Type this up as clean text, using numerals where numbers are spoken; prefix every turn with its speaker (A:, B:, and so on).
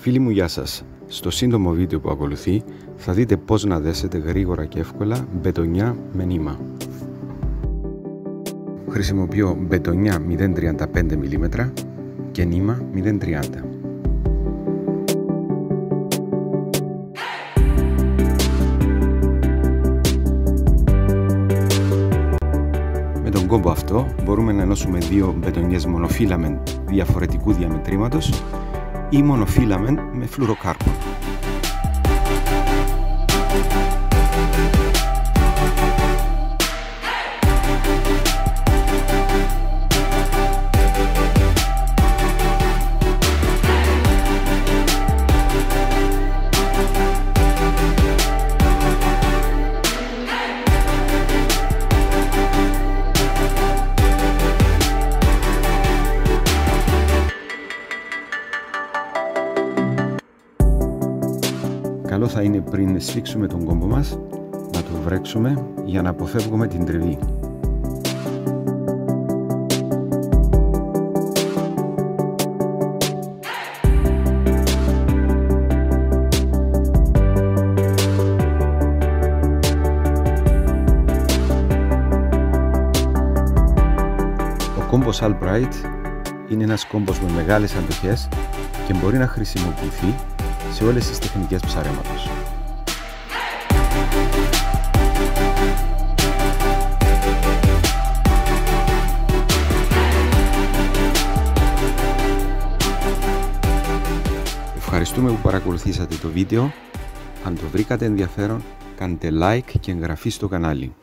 A: Φίλοι μου, γεια σας. Στο σύντομο βίντεο που ακολουθεί θα δείτε πώς να δέσετε γρήγορα και εύκολα μπετονιά με νήμα. Χρησιμοποιώ μπετονιά 0,35 mm και νήμα 0,30. Με τον κόμπο αυτό μπορούμε να ενώσουμε δύο μπετονιές μονοφίλαμεν διαφορετικού διαμετρήματος ή μονοφίλαμεν με φλουροκάρπον. Καλό θα είναι πριν σφίξουμε τον κόμπο μας να το βρέξουμε για να αποφεύγουμε την τριβή. Ο κόμπος Albright είναι ένας κόμπος με μεγάλες αντοχές και μπορεί να χρησιμοποιηθεί σε όλες τις τεχνικές ψαρέματος. Ευχαριστούμε που παρακολουθήσατε το βίντεο. Αν το βρήκατε ενδιαφέρον, κάντε like και εγγραφή στο κανάλι.